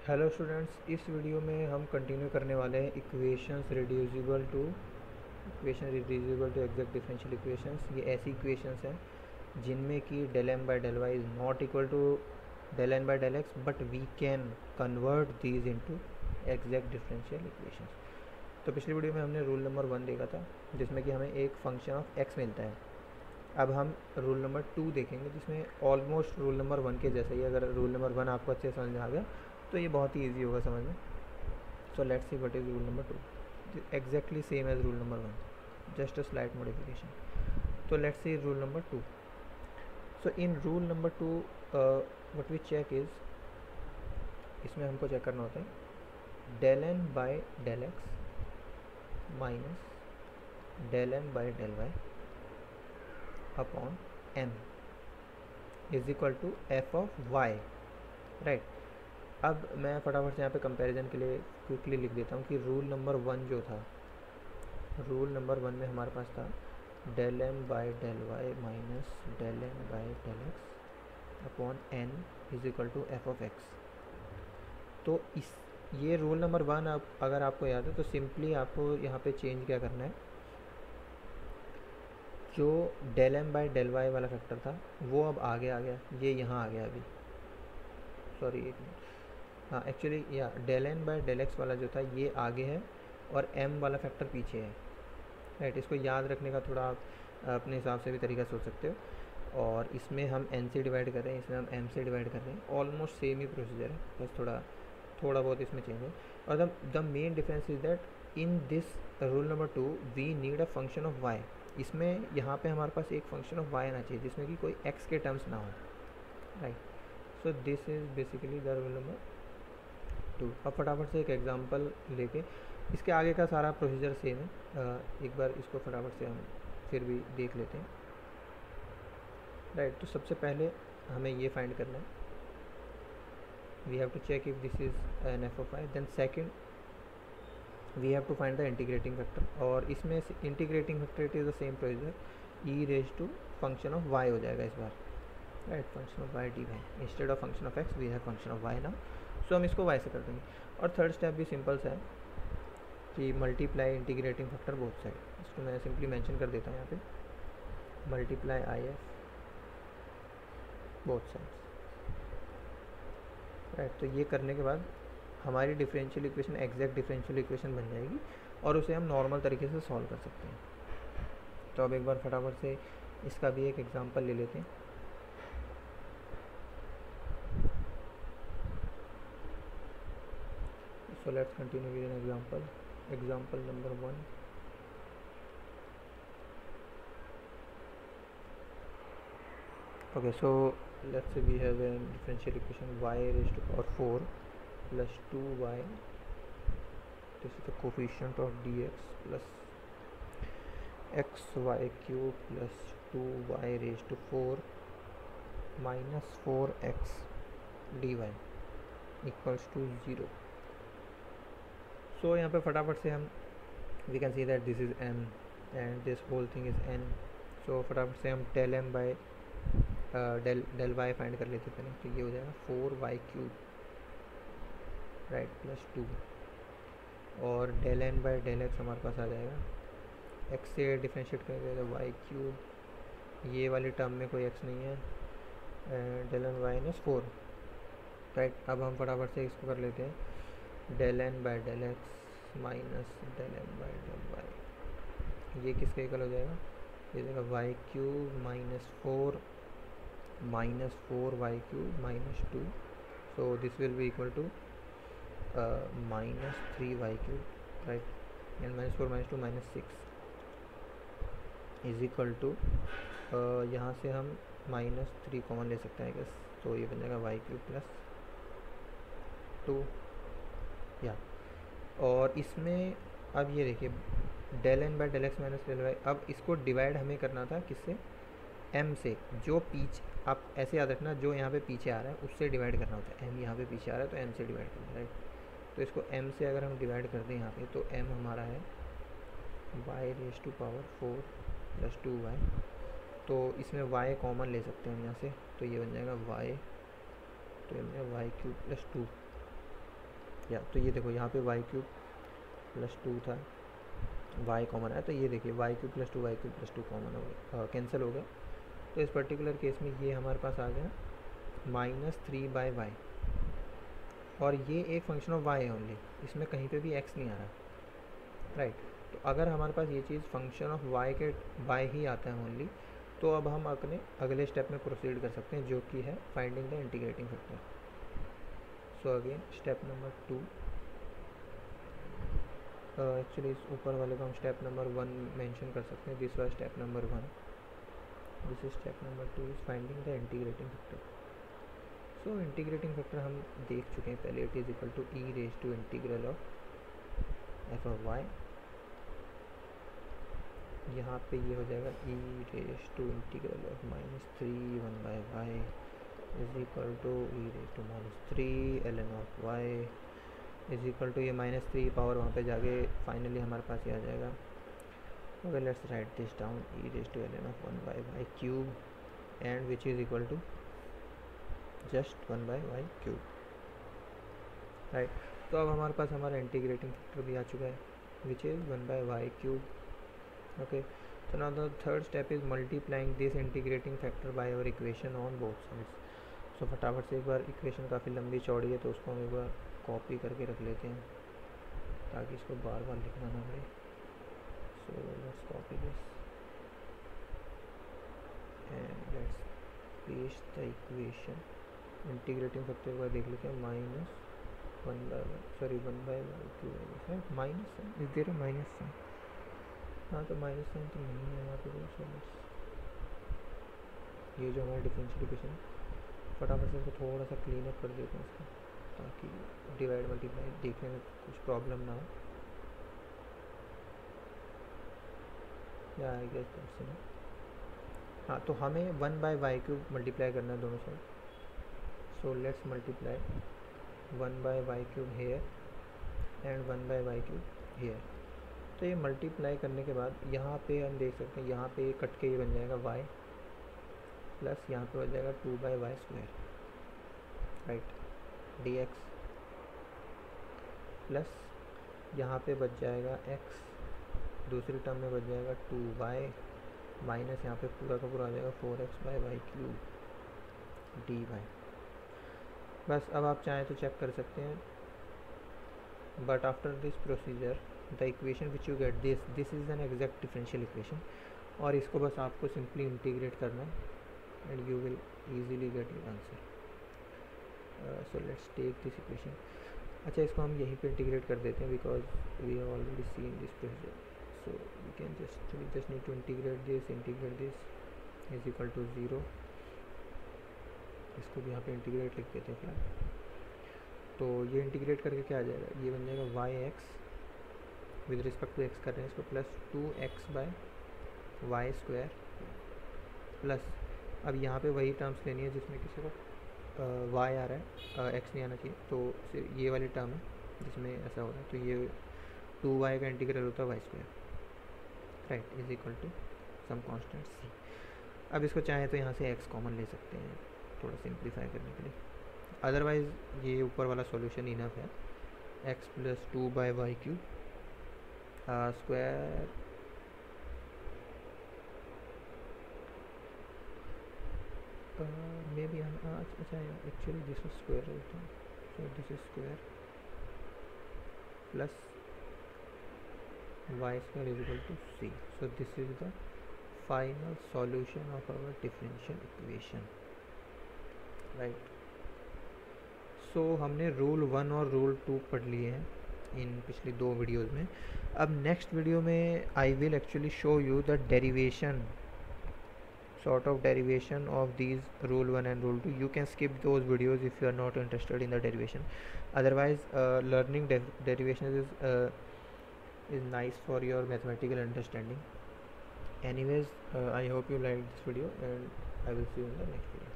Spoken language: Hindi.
हेलो स्टूडेंट्स, इस वीडियो में हम कंटिन्यू करने वाले हैं equations reducible to exact differential equations. ये ऐसी इक्वेशंस हैं जिनमें कि del M by del Y is not equal to del N by del X, but we can convert these into exact differential equations. तो पिछली वीडियो में हमने रूल नंबर 1 देखा था, जिसमें कि हमें एक फंक्शन ऑफ एक्स मिलता है। अब हम रूल नंबर 2 देखेंगे, जिसमें ऑलमोस्ट रूल नंबर 1 के जैसा ही। अगर रूल नंबर 1 आपको अच्छे से समझ में आ गया तो ये बहुत ही ईजी होगा समझना। So let's see what is rule number 2. Exactly same as rule number 1, just a slight modification. So let's see rule number 2. So in rule number 2, what we check is, इसमें हमको चेक करना होता है del N by del x minus del M by del Y upon M is equal to F of Y, right. अब मैं फटाफट से यहाँ पे कंपैरिजन के लिए क्विकली लिख देता हूँ कि रूल नंबर 1 जो था, रूल नंबर 1 में हमारे पास था del M by del Y minus del M by del X upon N is equal to F of X. तो इस ये रूल नंबर 1 आप अगर आपको याद है तो सिंपली आपको यहाँ पे चेंज क्या करना है, जो del M by del Y वाला फैक्टर था वो अब आगे आ गया, ये यहाँ आ गया अभी। सॉरी एक मिनट, हाँ एक्चुअली या del N by del X वाला जो था ये आगे है और m वाला फैक्टर पीछे है, राइट। इसको याद रखने का थोड़ा आप अपने हिसाब से भी तरीका सोच सकते हो। और इसमें हम n से डिवाइड कर रहे हैं, इसमें हम m से डिवाइड कर रहे हैं। ऑलमोस्ट सेम ही प्रोसीजर है, बस थोड़ा बहुत इसमें चेंज है। और the main difference is that in this rule number 2 we need a function of y। इसमें यहाँ पे हमारे पास एक फंक्शन ऑफ y आना चाहिए जिसमें कि कोई x के टर्म्स ना हो, right. So this is basically the rule number 2। अब फटाफट से एक एग्जांपल लेके, इसके आगे का सारा प्रोसीजर सेम है, एक बार इसको फटाफट से हम फिर भी देख लेते हैं, राइट। तो सबसे पहले हमें ये फाइंड करना है, we have to check if this is an F of I. Then second we have to find the integrating factor, और इसमें integrating factor it is the same procedure, e raise to function of y हो जाएगा इस बार, right. Function of y d y instead of function of x we have function of y now. So हम इसको y से कर देंगे। और थर्ड स्टेप भी सिंपल सा है कि multiply integrating factor both side. इसको मैं सिंपली मेंशन कर देता हूँ यहाँ पे, multiply I F both sides, right. तो ये करने के बाद हमारी differential equation exact differential equation बन जाएगी और उसे हम नॉर्मल तरीके से सॉल्व कर सकते हैं। तो अब एक बार फटाफट से इसका भी एक एग्जाम्पल ले लेते हैं। So let's continue with an example. Example number 1. Okay, so let's say we have a differential equation y raised to power 4 plus 2y. This is the coefficient of dx plus xy cube plus 2y raised to 4 minus 4x dy equals to 0. So यहाँ पे फटाफट से हम we can see that this is m and this whole thing is n। So फटाफट से हम del m by del y find कर लेते पहले। तो ये हो जाएगा 4y क्यूब, राइट, प्लस 2, और del n by del x हमारे पास आ जाएगा, x से डिफ्रेंशिएट करेंगे तो y क्यूब, ये वाली टर्म में कोई x नहीं है, डेल n माइनस 4, राइट। अब हम फटाफट से इसको कर लेते हैं, del N by del x minus del M by del y, ये किसका इक्वल हो जाएगा, ये देगा y cube minus four y cube minus 2। So this will be equal to minus 3 y cube, right, and minus 4 minus 2 minus 6 is equal to, यहाँ से हम माइनस 3 कॉमन ले सकते हैं गैस, तो ये बन जाएगा वाई क्यूब प्लस 2 या। और इसमें अब ये देखिए del N by del x minus del y, अब इसको डिवाइड हमें करना था किससे, m से, जो पीछे, आप ऐसे याद रखना, जो यहाँ पे पीछे आ रहा है उससे डिवाइड करना होता है। m यहाँ पे पीछे आ रहा है तो m से डिवाइड करना है, राइट। तो इसको m से अगर हम डिवाइड कर दें यहाँ पे, तो m हमारा है y raise to power 4 plus 2y, तो इसमें y कॉमन ले सकते हैं हम यहाँ से, तो ये बन जाएगा y, तो ये बन जाएगा वाई क्यूब प्लस 2, या तो ये देखो यहाँ पे वाई क्यूब प्लस 2 था, वाई कॉमन है, तो ये देखिए y cube plus 2 y cube plus 2 common हो गया, कैंसिल हो गया। तो इस पर्टिकुलर केस में ये हमारे पास आ गया -3/y, और ये एक फंक्शन ऑफ y है ओनली, इसमें कहीं पे भी x नहीं आ रहा, राइट। तो अगर हमारे पास ये चीज़ फंक्शन ऑफ y ही आता है ओनली, तो अब हम अपने अगले स्टेप में प्रोसीड कर सकते हैं, जो कि है finding the integrating factor. So again step number 2, actually इस ऊपर वाले को हम स्टेप नंबर 1 मेंशन कर सकते हैं, this was step number 1, this is step number 2 is finding the integrating factor. So integrating factor हम देख चुके हैं पहले, it is equal to e raise to integral of f of y, यहाँ पे ये हो जाएगा e raise to integral of -3/1/y is equal to e raise to -3 ln of y is equal to ये -3 पावर वहाँ पे जाके फाइनली हमारे पास ये आ जाएगा। Okay, let's write this down, e raise to ln of 1/y cube and which is equal to just 1/y cube, right. तो अब हमारे पास हमारा इंटीग्रेटिंग फैक्टर भी आ चुका है, which is 1/y cube. Okay, so now the third step is multiplying this integrating factor by our equation on both sides। so फटाफट से एक बार इक्वेशन काफ़ी लंबी चौड़ी है, तो उसको हम एक बार कॉपी करके रख लेते हैं ताकि इसको बार बार लिखना ना पड़े। so let's copy this and let's paste the equation। Integrating factor का देख लेते हैं, -1/y cube minus is there a minus sign, हाँ तो माइनस साइन तो नहीं है यहाँ पे, ये जो हमारा डिफरेंशियल इक्वेशन, फटाफट से इसको थोड़ा सा क्लीन अप कर देते हैं इसको, ताकि डिवाइड मल्टीप्लाई देखने में कुछ प्रॉब्लम ना हो। या आई गेस दैट्स इनफ। हाँ, तो हमें 1/y क्यूब मल्टीप्लाई करना है दोनों side. So let's multiply 1/y cube here and 1/y cube here. तो ये मल्टीप्लाई करने के बाद यहाँ पे हम देख सकते हैं, यहाँ पे ये कट के ये बन जाएगा y प्लस यहाँ पे बन जाएगा 2/y square, right, dx plus यहाँ पे बच जाएगा x, दूसरी टर्म में बच जाएगा 2y माइनस यहाँ पे पूरा का पूरा आ जाएगा 4x/y क्यूब dy। बस अब आप चाहें तो चेक कर सकते हैं, but after this procedure the equation which you get this is an exact differential equation, और इसको बस आपको सिंपली इंटीग्रेट करना है and you will easily get your answer. So let's take this equation. अच्छा, इसको हम यहीं पे इंटीग्रेट कर देते हैं because we have already seen this procedure. So we can just need to integrate this is equal to 0। इसको भी यहाँ पे इंटीग्रेट लिख देते हैं फिलहाल। तो ये इंटीग्रेट करके क्या आ जाएगा, ये बन जाएगा yx with respect to x कर रहे हैं इसको, प्लस 2x/y स्क्वायर प्लस, अब यहाँ पे वही टर्म्स लेनी है जिसमें किसी को y आ रहा है, x नहीं आना चाहिए, तो ये वाली टर्म है जिसमें ऐसा हो रहा है, तो ये 2y का इंटीग्रल होता है y square, right, is equal to some constant c। अब इसको चाहें तो यहाँ से x कॉमन ले सकते हैं थोड़ा सिंप्लीफाई करने के लिए, अदरवाइज़ ये ऊपर वाला सॉल्यूशन इनफ है, x plus 2/y cube square may be हम अच्छा एक्चुअली दिस इज स्क्वायर होता है, so this is square plus y square is equal to c। So this is the final solution of our differential equation, right. So हमने रूल 1 और रूल 2 पढ़ लिए हैं इन पिछली 2 वीडियोज़ में। अब नेक्स्ट वीडियो में I will actually show you the derivation, sort of derivation of these rule 1 and rule 2. You can skip those videos if you are not interested in the derivation. Otherwise learning derivation is nice for your mathematical understanding. Anyways, I hope you liked this video and I will see you in the next video.